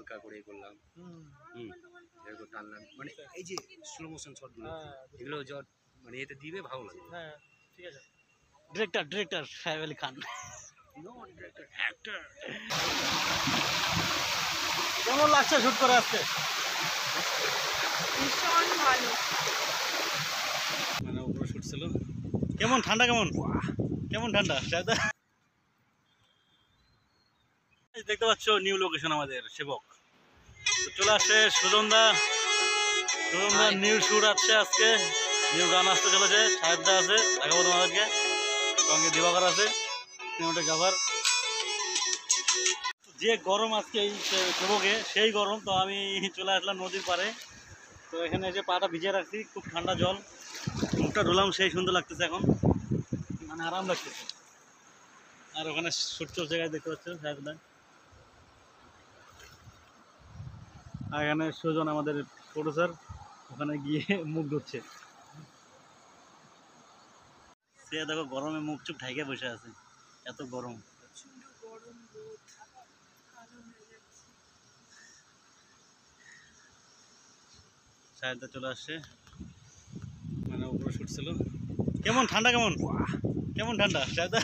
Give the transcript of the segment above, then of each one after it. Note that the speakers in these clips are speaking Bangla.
হালকা করে করলাম, এরকম টানলাম, মানে এই যে স্লো মোশন শটগুলো এগুলো মানে এতে দিবে ভালো লাগে। হ্যাঁ ঠিক আছে। ডিরেক্টর সাহেব আলী খান। কেমন লাগছে শুট করে আজকে? ভীষণ ভালো। মানে উপরে শুট ছিল। কেমন ঠান্ডা? কেমন ঠান্ডা? দেখতে পাচ্ছ নিউ লোকেশন আমাদের সেবক। চলে আসছে সুজনদা নিউ শুট আসছে আজকে, নিউ গান আসতে চলেছে, সাহেবদা আছে, দেখাবো তোমাদেরকে, সঙ্গে দিবাকর আছে, সিনেমাটোগ্রাফার। যে গরম আজকে এই সেবকে, সেই গরম। তো আমি চলে আসলাম নদীর পাড়ে, তো এখানে এসে পাটা ভিজিয়ে রাখছি, খুব ঠান্ডা জল, মুখটা ধুলাম, সেই সুন্দর লাগতেছে এখন, মানে আরাম লাগতেছে। আর ওখানে শুট চলছে গাছ, দেখতে পাচ্ছ সাহেবদা। আর এখানে সুজন আমাদের প্রডিউসার, ওখানে গিয়ে মুখ ধুচ্ছে। সে দেখো গরমে মুখ চুপ ঢাইকে বসে আছে, এত গরম। সাহেবদা চলে আসছে, মানে উপরে শুট ছিল। কেমন ঠান্ডা? কেমন ঠান্ডা সাহেবদা?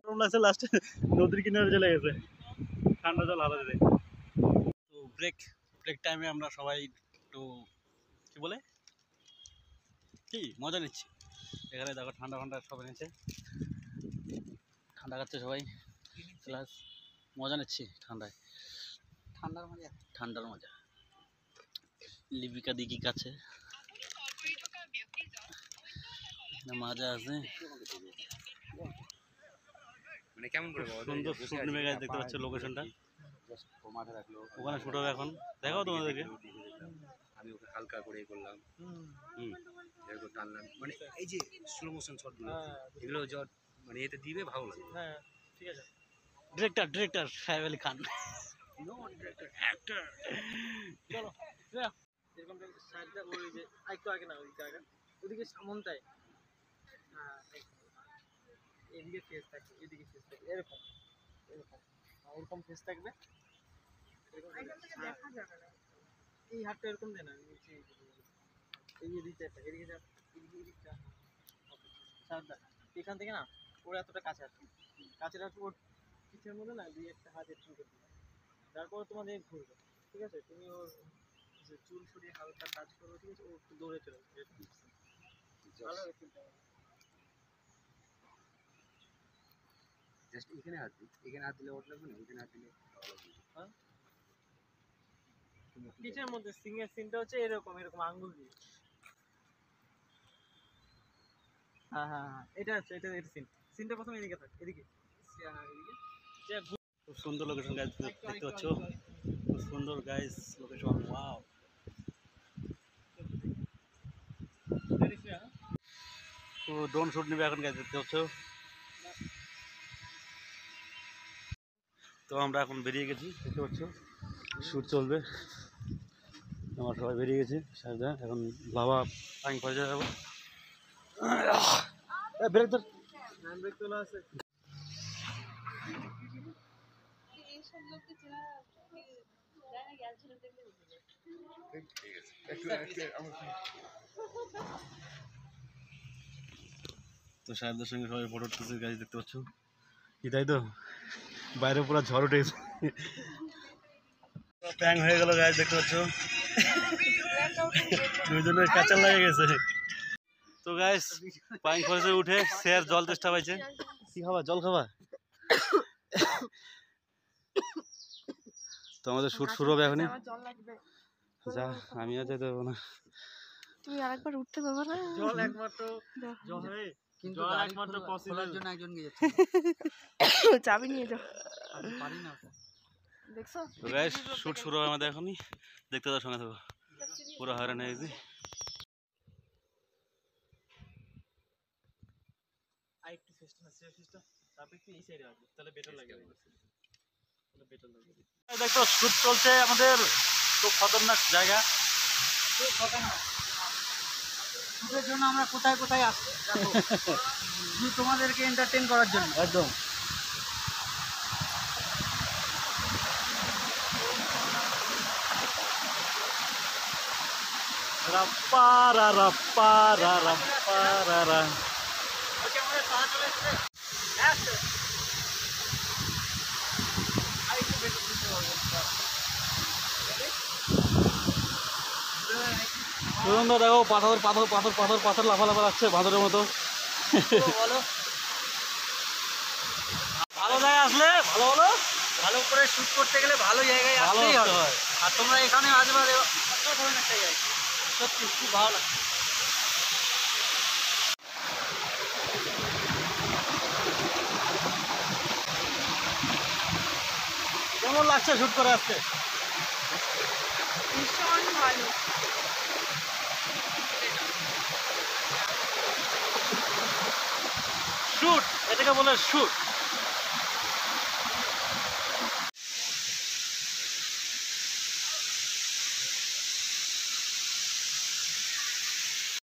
গরম লাগছে, লাস্টে নদীর কিনারে চলে গেছে, ঠান্ডা জল হালা দিতে। তো ব্রেক টাইমে আমরা সবাই একটু কি বলে কি মজা নিচ্ছি। এখানে দেখো ঠান্ডা সব এনেছে, ঠান্ডা খাচ্ছে সবাই, প্লাস মজা নিচ্ছি ঠান্ডার মজা। লিপিকা দিকি কাছে মজা আছে, মানে কেমন করে সুন্দর শুট নেমে গেছে, দেখতে পাচ্ছ লোকেশনটা, ওখানে শুট হবে এখন, দেখাও তোমাদেরকে। আমি ওকে হালকা করে করলাম, এরকম টানলাম, মানে এই যে স্লো মোশন শটগুলো এগুলো মানে এতে দিবে ভালো লাগে। হ্যাঁ ঠিক আছে। ডিরেক্টর সাহেব আলী খান। চলো এরকম সাইডটা ওই যে আরেকটু আগে না, ওই জায়গা ওদিকে সামনটায়, হ্যাঁ এদিকে ফেস থাকবে, এদিকে ফেস থাকবে, এরকম ওরকম ফেস থাকবে, এই হাতটা এরকম দেয় না, নিচে এই এদিকটা, এদিকে যা, এদিকটা এখান থেকে না ওরা এতটা কাছে আসবে, কাছে রাখবো ওর পিছের মধ্যে না, দুই একটা হাত একটু করে দিবে, তারপর তোমাদের ঘুরবে, ঠিক আছে? তুমি ওর চুল সরিয়ে হালকা টাচ করো, ঠিক আছে? ও একটু দৌড়ে চলে যাবে, ভালো হবে। জাস্ট এখানে হাত দিই, এখানে হাত দিলে ওঠ লাগবে না, এখানে হাত দিলে হ্যাঁ পিছের মধ্যে সিংয়ের সিনটা হচ্ছে এরকম আঙ্গুল দিয়ে, হ্যাঁ এটা সিনটা প্রথমে এদিকে থাক, এদিকে খুব সুন্দর লোকেশন গাইজ, দেখতে পাচ্ছ, খুব সুন্দর গাইজ লোকেশন, ওয়াও। তো ড্রোন শুট নেবে এখন গাইজ, দেখতে পাচ্ছ। তো আমরা এখন বেরিয়ে গেছি, দেখতে পাচ্ছ, শুট চলবে, আমরা সবাই বেরিয়ে গেছি, সাহেবদা এখন বাবা টাইম পরে যাবো, ব্রেক ধর, ব্রেক তোলা আছে। তো সাহেবদের সঙ্গে সবাই ফটো উঠতেছে গাছ, দেখতে পাচ্ছ কি, তাই তো বাইরে পুরো ঝড় উঠে গেছে, প্যাং হয়ে গেল গাছ, দেখতে পাচ্ছ, দুজনের কাঁচা লাগে গেছে। তো গাইস পাইন ফলসে উঠে স্যার জল তেষ্টা পাইছে, কি খাবা? জল খাবা? তো আমাদের শুট শুরু হবে এখনই, যা আমিও যেতে পারবো না, তুমি আরেকবার উঠতে পারবে না, জল একমাত্র কিন্তু জল একমাত্র পসিবল জন্য একজন গিয়ে চাবি নিয়ে যাও, আমি পারি না। দেখছো তো গাইস শুট শুরু হবে আমাদের এখনই, দেখতে দাও, সঙ্গে থাকো, পুরো হয়রান হয়ে গেছি। আরেকটু ফেস্টা তারপর একটু এই সাইডে আসবে, তাহলে বেটার লাগবে, দেখো শুট চলছে আমাদের, খুব খতরনাক জায়গা, খুব খতরনাক। শুটের জন্য আমরা কোথায় আসছি তোমাদেরকে এন্টারটেইন করার জন্য, একদম পারারা। সুন্দর দেখো পাথর পাথর পাথর পাথর পাথর লাফালাফা লাগছে ভাদরের মতো। বলো ভালো জায়গায় আসলে ভালো হলো, ভালো করে শুট করতে গেলে ভালো জায়গায় ভালো আসতেই আসতে হবে। হয়। আর তোমরা এখানে আসবে অসাধারণ একটা জায়গা, সত্যি খুব ভালো লাগে। কেমন লাগছে শুট করে আসতে? ভীষণ ভালো। শুট, এটাকে বলে শুট।